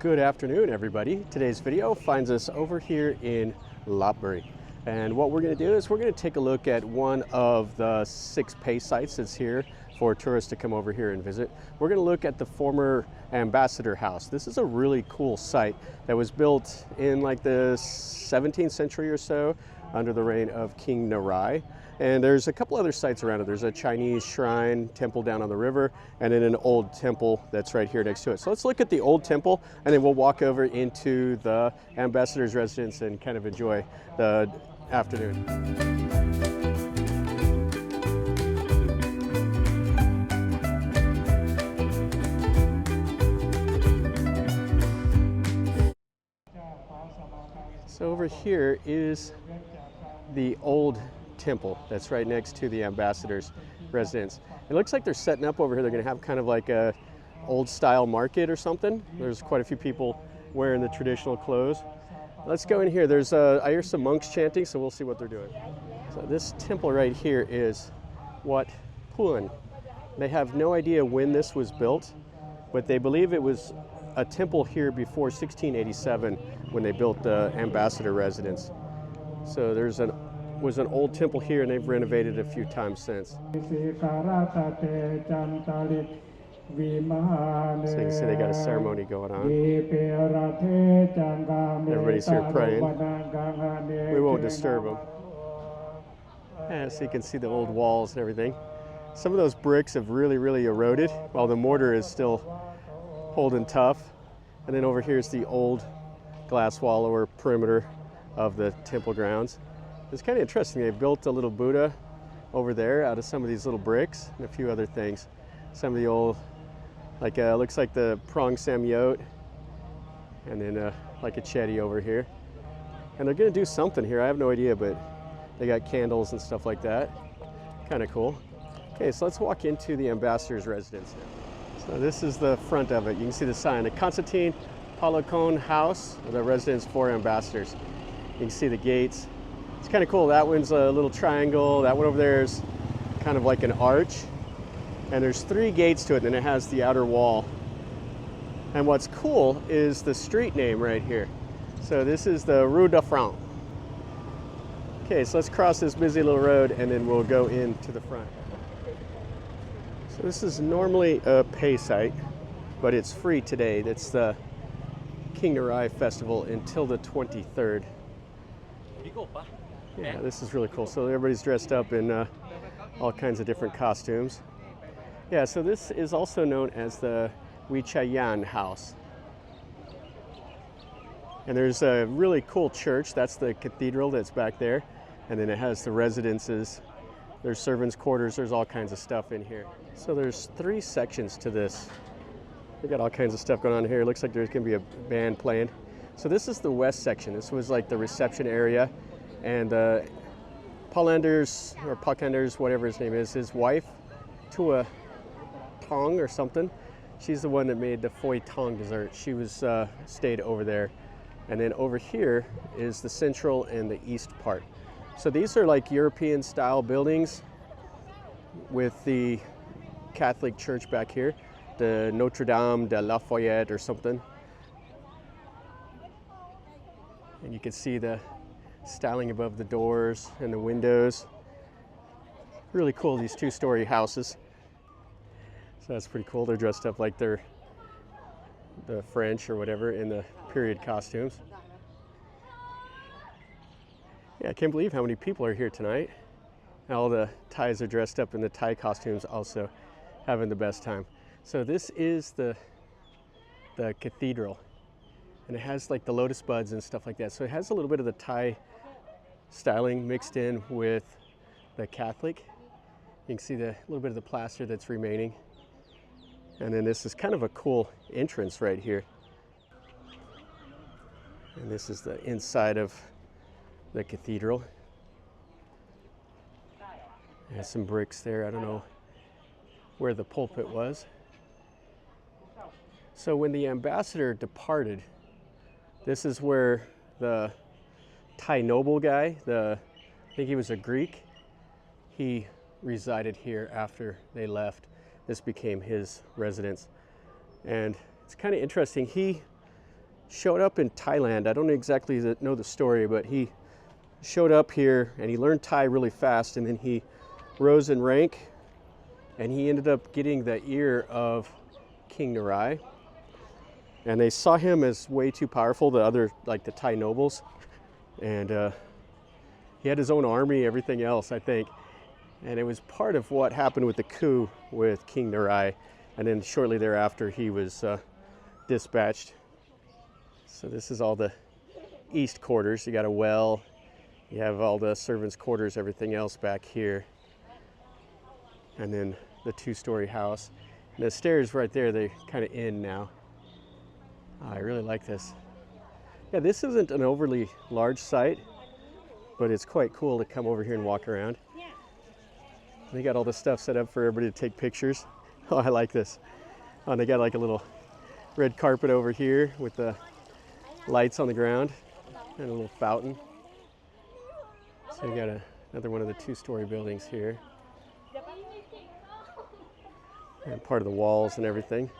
Good afternoon, everybody. Today's video finds us over here in Lopburi. And what we're going to do is we're going to take a look at one of the 6 pay sites that's here for tourists to come over here and visit. We're going to look at the former ambassador house. This is a really cool site that was built in like the 17th century or so under the reign of King Narai. And there's a couple other sites around it. There's a Chinese shrine temple down on the river, and then an old temple that's right here next to it. So let's look at the old temple, and then we'll walk over into the ambassador's residence and kind of enjoy the afternoon. So over here is the old temple that's right next to the ambassador's residence. It looks like they're setting up over here. They're going to have kind of like a old style market or something. There's quite a few people wearing the traditional clothes. Let's go in here. I hear some monks chanting, so we'll see what they're doing. So this temple right here is Wat Puan. They have no idea when this was built, but they believe it was a temple here before 1687 when they built the ambassador residence. So there's was an old temple here, and they've renovated it a few times since. So you can see they got a ceremony going on. Everybody's here praying. We won't disturb them. Yeah, so you can see the old walls and everything. Some of those bricks have really eroded, while the mortar is still holding tough. And then over here is the old glass wall or perimeter of the temple grounds. It's kind of interesting. They built a little Buddha over there out of some of these little bricks and a few other things. Some of the old, like looks like the Prong Samyot, and then like a Chetty over here. And they're going to do something here. I have no idea, but they got candles and stuff like that. Kind of cool. Okay, so let's walk into the ambassador's residence now. So this is the front of it. You can see the sign, the Constantine Palacon House, the residence for ambassadors. You can see the gates. It's kind of cool. That one's a little triangle. That one over there is kind of like an arch. And there's 3 gates to it, and it has the outer wall. And what's cool is the street name right here. So this is the Rue de France. Okay, so let's cross this busy little road, and then we'll go into the front. So this is normally a pay site, but it's free today. That's the King Narai Festival until the 23rd. Yeah, this is really cool. So everybody's dressed up in all kinds of different costumes. Yeah, so this is also known as the Vichayen House. And there's a really cool church. That's the cathedral that's back there. And then it has the residences. There's servants' quarters. There's all kinds of stuff in here. So there's 3 sections to this. They got all kinds of stuff going on here. It looks like there's going to be a band playing. So this is the west section. This was like the reception area. And Paulanders, or Pakanders, whatever his name is, his wife, Tua Tong or something, she's the one that made the Phoi Tong dessert. She was stayed over there. And then over here is the central and the east part. So these are like European style buildings with the Catholic church back here, the Notre Dame de la Foyette or something. And you can see the styling above the doors and the windows. Really cool, these 2-story houses. So that's pretty cool. They're dressed up like they're the French or whatever in the period costumes. Yeah, I can't believe how many people are here tonight. And all the Thais are dressed up in the Thai costumes, also having the best time. So this is the cathedral. And it has like the lotus buds and stuff like that. So it has a little bit of the Thai styling mixed in with the Catholic. You can see a little bit of the plaster that's remaining. And then this is kind of a cool entrance right here. And this is the inside of the cathedral. It has some bricks there. I don't know where the pulpit was. So when the ambassador departed, this is where the Thai noble guy, I think he was a Greek, he resided here after they left. This became his residence. And it's kind of interesting. He showed up in Thailand. I don't exactly know the story, but he showed up here and he learned Thai really fast, and then he rose in rank and he ended up getting the ear of King Narai. And they saw him as way too powerful, the other, like the Thai nobles. And he had his own army, everything else, I think. And it was part of what happened with the coup with King Narai. And then shortly thereafter, he was dispatched. So this is all the east quarters. You got a well, you have all the servants' quarters, everything else back here. And then the two-story house. And the stairs right there, they kind of end now. Oh, I really like this. Yeah, this isn't an overly large site, but it's quite cool to come over here and walk around. They got all the stuff set up for everybody to take pictures. Oh, I like this. Oh, and they got like a little red carpet over here with the lights on the ground and a little fountain. So you got another one of the two-story buildings here. And part of the walls and everything.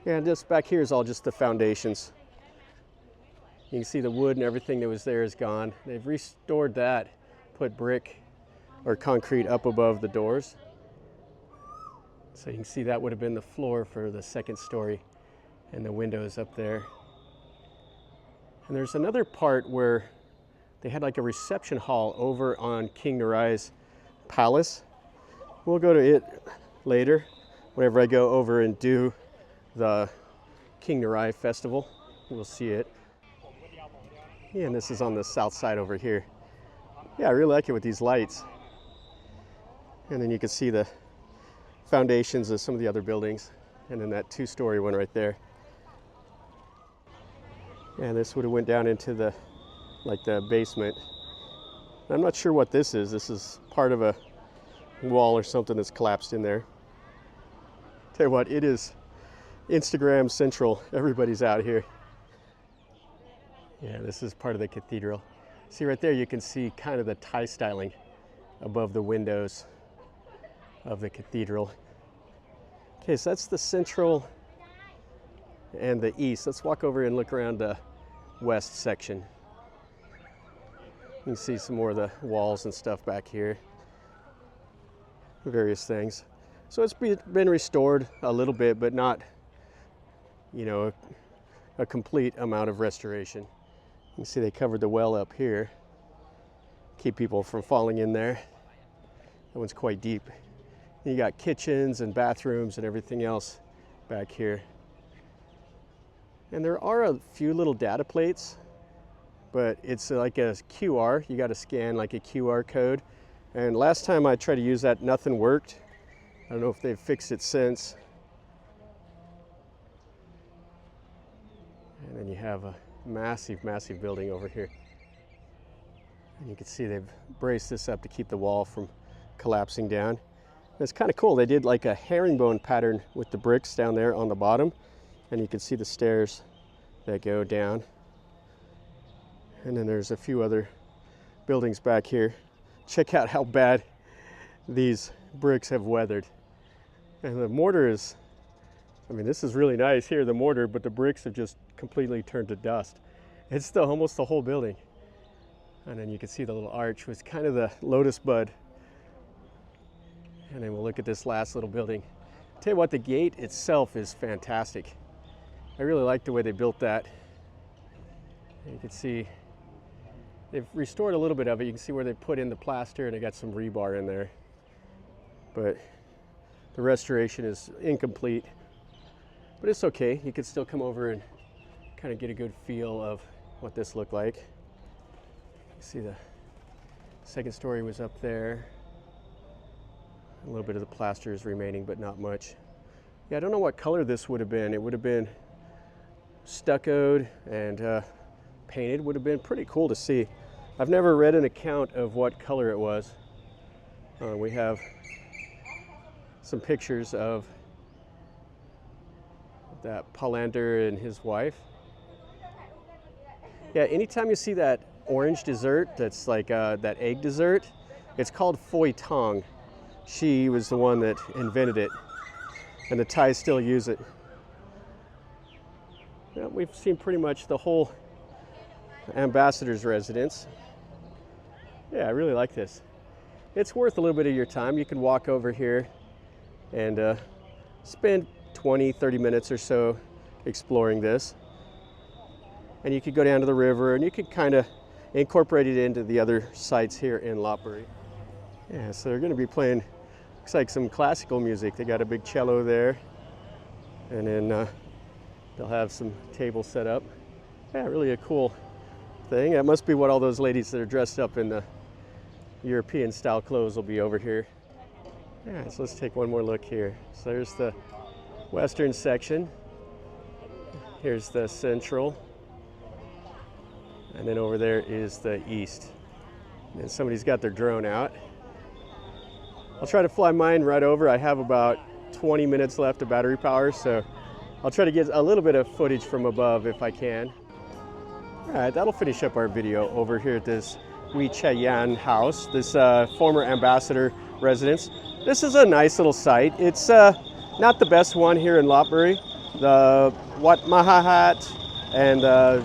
Yeah, and just back here is all just the foundations. You can see the wood and everything that was there is gone. They've restored that, put brick or concrete up above the doors. So you can see that would have been the floor for the second story and the windows up there. And there's another part where they had like a reception hall over on King Narai's palace. We'll go to it later, whenever I go over and do the King Narai festival. We'll see it. Yeah, and this is on the south side over here. Yeah, I really like it with these lights. And then you can see the foundations of some of the other buildings, and then that two-story one right there. And this would have went down into the basement. I'm not sure what this is. This is part of a wall or something that's collapsed in there. Tell you what, it is Instagram central. Everybody's out here. Yeah, this is part of the cathedral. See right there, you can see kind of the Thai styling above the windows of the cathedral. Okay, so that's the central and the east. Let's walk over and look around the west section. You can see some more of the walls and stuff back here. Various things. So it's been restored a little bit, but not, you know, a complete amount of restoration. You can see they covered the well up here, keep people from falling in there. That one's quite deep. You got kitchens and bathrooms and everything else back here. And there are a few little data plates, but it's like a QR. You got to scan like a QR code. And last time I tried to use that, nothing worked. I don't know if they've fixed it since. And then you have a massive, massive building over here. And you can see they've braced this up to keep the wall from collapsing down. And it's kind of cool. They did like a herringbone pattern with the bricks down there on the bottom. And you can see the stairs that go down. And then there's a few other buildings back here. Check out how bad these bricks have weathered. And the mortar is, I mean, this is really nice here, the mortar, but the bricks have just completely turned to dust. It's still almost the whole building. And then you can see the little arch was kind of the lotus bud. And then we'll look at this last little building. Tell you what, the gate itself is fantastic. I really like the way they built that. And you can see they've restored a little bit of it. You can see where they put in the plaster and they got some rebar in there. But the restoration is incomplete. But it's okay. You can still come over and kind of get a good feel of what this looked like. You see the second story was up there. A little bit of the plaster is remaining, but not much. Yeah, I don't know what color this would have been. It would have been stuccoed and painted. Would have been pretty cool to see. I've never read an account of what color it was. We have some pictures of that Palander and his wife. Yeah, anytime you see that orange dessert that's like that egg dessert, it's called Phoi Tong. She was the one that invented it, and the Thais still use it. Well, we've seen pretty much the whole ambassador's residence. Yeah, I really like this. It's worth a little bit of your time. You can walk over here and spend 20-30 minutes or so exploring this. And you could go down to the river and you could kind of incorporate it into the other sites here in Lopburi. Yeah, so they're going to be playing, looks like some classical music. They got a big cello there, and then they'll have some tables set up. Yeah, really a cool thing. That must be what all those ladies that are dressed up in the European style clothes will be over here. Yeah, so let's take one more look here. So there's the western section. Here's the central. And then over there is the east. And somebody's got their drone out. I'll try to fly mine right over. I have about 20 minutes left of battery power, so I'll try to get a little bit of footage from above if I can. All right, that'll finish up our video over here at this Vichayen House, this former ambassador residence. This is a nice little site. It's not the best one here in Lopburi. The Wat Mahat and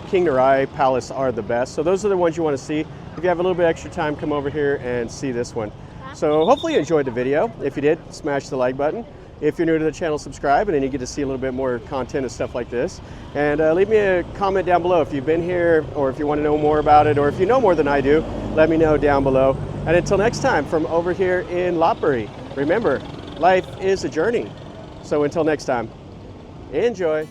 King Narai Palace are the best. So those are the ones you want to see. If you have a little bit extra time, come over here and see this one. So hopefully you enjoyed the video. If you did, smash the like button. If you're new to the channel, subscribe, and then you get to see a little bit more content and stuff like this. And leave me a comment down below if you've been here, or if you want to know more about it, or if you know more than I do, let me know down below. And until next time, from over here in Lopburi, remember, life is a journey. So until next time, enjoy.